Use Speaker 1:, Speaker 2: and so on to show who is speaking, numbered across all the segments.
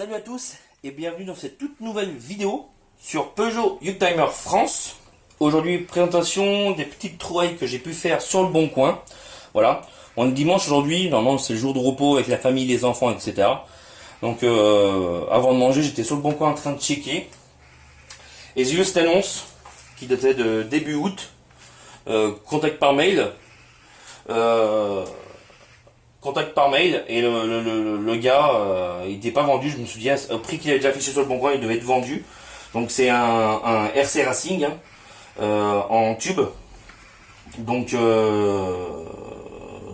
Speaker 1: Salut à tous et bienvenue dans cette toute nouvelle vidéo sur Peugeot Youngtimer France. Aujourd'hui, présentation des petites trouvailles que j'ai pu faire sur le Bon Coin. Voilà, on est dimanche aujourd'hui, normalement c'est le jour de repos avec la famille, les enfants, etc. Donc avant de manger, j'étais sur le Bon Coin en train de checker. Et j'ai eu cette annonce qui datait de début août. Contact par mail. Contact par mail et le gars il n'était pas vendu. Je me suis dit au prix qu'il avait déjà affiché sur le Bon Coin, il devait être vendu. Donc c'est un RC Racing en tube. Donc je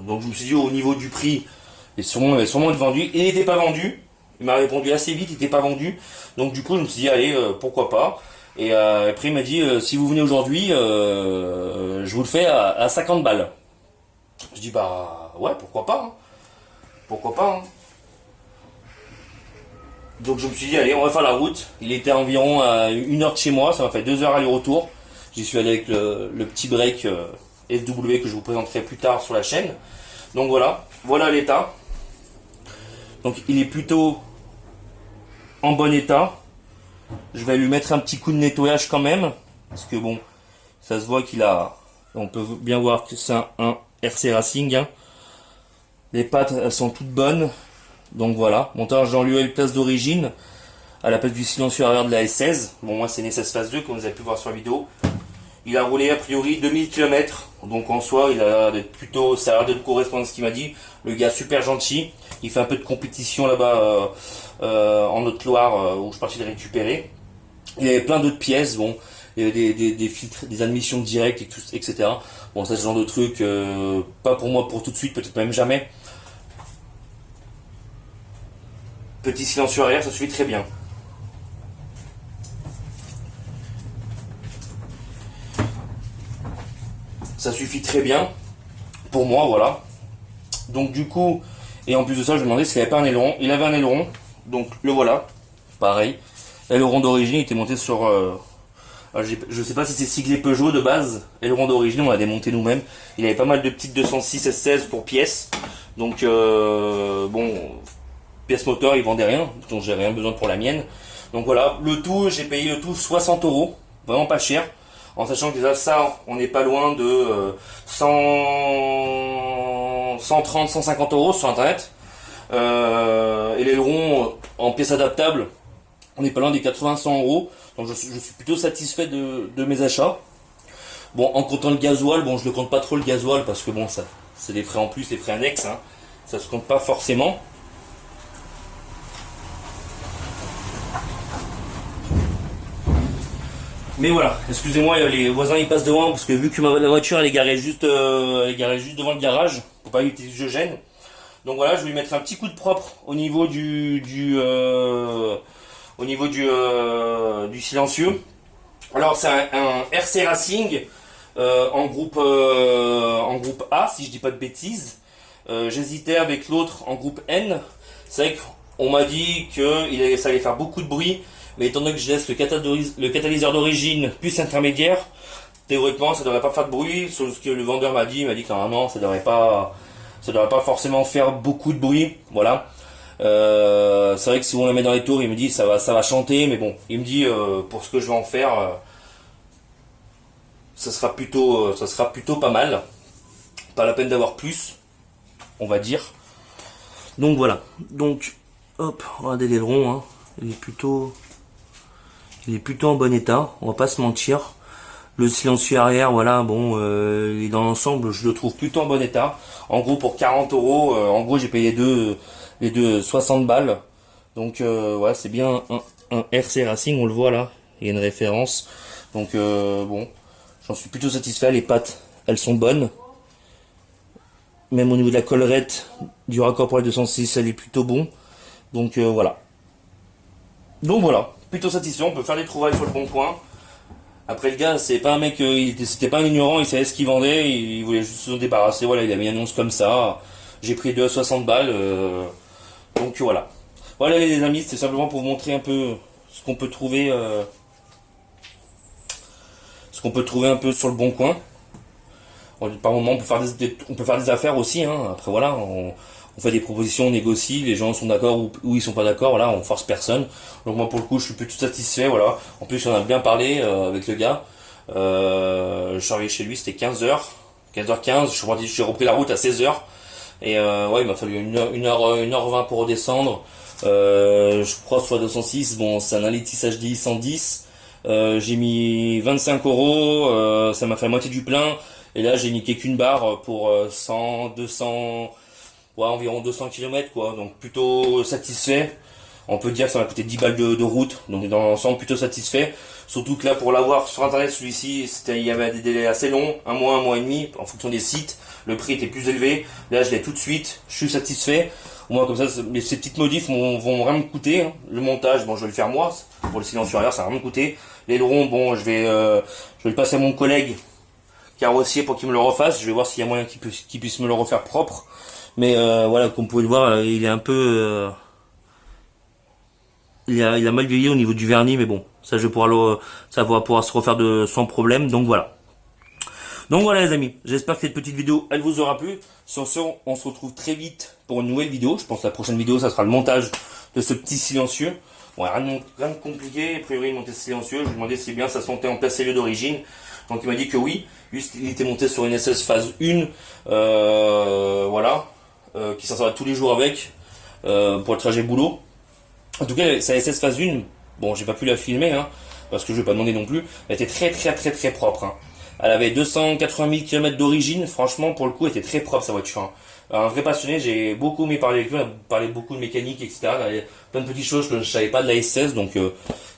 Speaker 1: me suis dit au niveau du prix, il va sûrement être vendu. Il n'était pas vendu. Il m'a répondu assez vite, il n'était pas vendu. Donc du coup je me suis dit allez pourquoi pas. Et après il m'a dit si vous venez aujourd'hui, je vous le fais à 50 balles. Je dis bah ouais pourquoi pas hein. Pourquoi pas hein. Donc je me suis dit allez on va faire la route. Il était environ à 1 heure de chez moi, ça m'a fait 2 heures aller-retour. J'y suis allé avec le petit break SW que je vous présenterai plus tard sur la chaîne. Donc voilà l'état. Donc il est plutôt en bon état. Je vais lui mettre un petit coup de nettoyage quand même. Parce que bon, ça se voit qu'il a... On peut bien voir que c'est un RC Racing. Hein. Les pattes elles sont toutes bonnes. Donc voilà. Montage dans l'UL place d'origine. À la place du silencieux arrière de la S16. Bon moi c'est une S16 phase 2 comme vous avez pu voir sur la vidéo. Il a roulé a priori 2000 km. Donc en soi il a l'air d'être plutôt... Ça a l'air de correspondre à ce qu'il m'a dit. Le gars super gentil. Il fait un peu de compétition là-bas en Haute-Loire où je suis parti de récupérer. Il y avait plein d'autres pièces. Bon. Il y avait des filtres, des admissions directes, etc. Bon, ça, ce genre de truc, pas pour moi pour tout de suite, peut-être même jamais. Petit silencieux arrière, ça suffit très bien. Ça suffit très bien. Pour moi, voilà. Donc, du coup, et en plus de ça, je me demandais s'il n'avait pas un aileron. Il avait un aileron, donc le voilà. Pareil. L'aileron d'origine, il était monté sur... je sais pas si c'est siglé Peugeot de base. Aileron d'origine, on l'a démonté nous-mêmes. Il avait pas mal de petites 206 S16 pour pièces. Donc bon, pièces moteur, il vendait rien, donc j'ai rien besoin pour la mienne. Donc voilà, le tout, j'ai payé le tout 60 €, vraiment pas cher. En sachant que déjà ça, on n'est pas loin de 130, 150 € sur internet. Et l'aileron en pièces adaptables, on n'est pas loin des 80-100 €. Donc je suis plutôt satisfait de mes achats. Bon, en comptant le gasoil, bon je ne compte pas trop le gasoil parce que bon ça c'est des frais en plus, les frais annexes, hein. Ça se compte pas forcément. Mais voilà, excusez-moi, les voisins ils passent devant parce que vu que la voiture elle est garée juste devant le garage, pour pas éviter que je gêne. Donc voilà, je vais lui mettre un petit coup de propre au niveau du silencieux. Alors c'est un RC Racing en groupe A si je dis pas de bêtises. J'hésitais avec l'autre en groupe N. C'est vrai qu'on m'a dit que ça allait faire beaucoup de bruit, mais étant donné que je laisse le catalyseur d'origine plus intermédiaire, théoriquement ça devrait pas faire de bruit. Sur ce que le vendeur m'a dit, que normalement ça devrait pas forcément faire beaucoup de bruit. Voilà. C'est vrai que si on la met dans les tours, il me dit ça va chanter, mais bon, il me dit pour ce que je vais en faire, ça sera plutôt pas mal. Pas la peine d'avoir plus, on va dire. Donc voilà. Donc hop, regardez l'aileron, hein. Il est plutôt en bon état. On va pas se mentir. Le silencieux arrière, voilà, bon, il est dans l'ensemble, je le trouve plutôt en bon état. En gros, pour 40 €, en gros, j'ai payé les deux 60 balles. Donc, ouais, c'est bien un RC Racing, on le voit là. Il y a une référence. Donc, bon, j'en suis plutôt satisfait. Les pattes, elles sont bonnes. Même au niveau de la collerette du raccord pour la 206, elle est plutôt bon. Donc, voilà. Donc, voilà, plutôt satisfait. On peut faire des trouvailles sur le Bon Coin. Après le gars, c'est pas un mec, c'était pas un ignorant, il savait ce qu'il vendait, il voulait juste se débarrasser, voilà, il a mis une annonce comme ça, j'ai pris 2 à 60 balles, donc voilà. Voilà les amis, c'était simplement pour vous montrer un peu ce qu'on peut trouver un peu sur le Bon Coin. Par moment on peut faire des affaires aussi, hein. Après voilà, on fait des propositions, on négocie, les gens sont d'accord ou ils sont pas d'accord, voilà, on force personne. Donc moi pour le coup je suis plutôt satisfait, voilà. En plus on a bien parlé avec le gars. Je suis arrivé chez lui, c'était 15h 15, j'ai repris la route à 16h. Et ouais, il m'a fallu 1h20 pour redescendre. Je crois sur la 206, bon c'est un Alitis HD 110. J'ai mis 25 euros, ça m'a fait la moitié du plein. Et là j'ai niqué qu'une barre pour 100, 200, ouais, environ 200 km quoi. Donc plutôt satisfait. On peut dire que ça m'a coûté 10 balles de route. Donc dans l'ensemble plutôt satisfait. Surtout que là pour l'avoir sur internet celui-ci, il y avait des délais assez longs, un mois et demi, en fonction des sites. Le prix était plus élevé. Là je l'ai tout de suite, je suis satisfait. Au moins comme ça, ces petites modifs vont rien me coûter. Hein. Le montage, bon je vais le faire moi. Pour le silencieux arrière, ça va rien me coûter. L'aileron, bon je vais le passer à mon collègue carrossier pour qu'il me le refasse. Je vais voir s'il y a moyen qu'il puisse me le refaire propre. Mais voilà, comme vous pouvez le voir, il est un peu... il a mal vieilli au niveau du vernis, mais bon, ça ça va pouvoir se refaire sans problème, donc voilà. Donc voilà les amis, j'espère que cette petite vidéo, elle vous aura plu. Sur ce, on se retrouve très vite pour une nouvelle vidéo. Je pense que la prochaine vidéo, ça sera le montage de ce petit silencieux. Bon, rien de compliqué, a priori il montait silencieux. Je lui ai demandé si bien ça se montait en PCV d'origine. Donc il m'a dit que oui, il était monté sur une SS phase 1, voilà, qui s'en sert tous les jours avec, pour le trajet boulot. En tout cas, sa SS phase 1, bon, j'ai pas pu la filmer, hein, parce que je vais pas demander non plus. Elle était très propre. Hein. Elle avait 280 000 km d'origine. Franchement, pour le coup, elle était très propre sa voiture. Hein. Un vrai passionné, j'ai beaucoup aimé parler avec lui. On a parlé beaucoup de mécanique, etc. Il y avait plein de petites choses que je savais pas de la S16, donc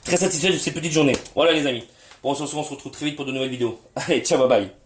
Speaker 1: très satisfait de ces petites journées. Voilà les amis. Bon, on se retrouve très vite pour de nouvelles vidéos. Allez, ciao, bye bye.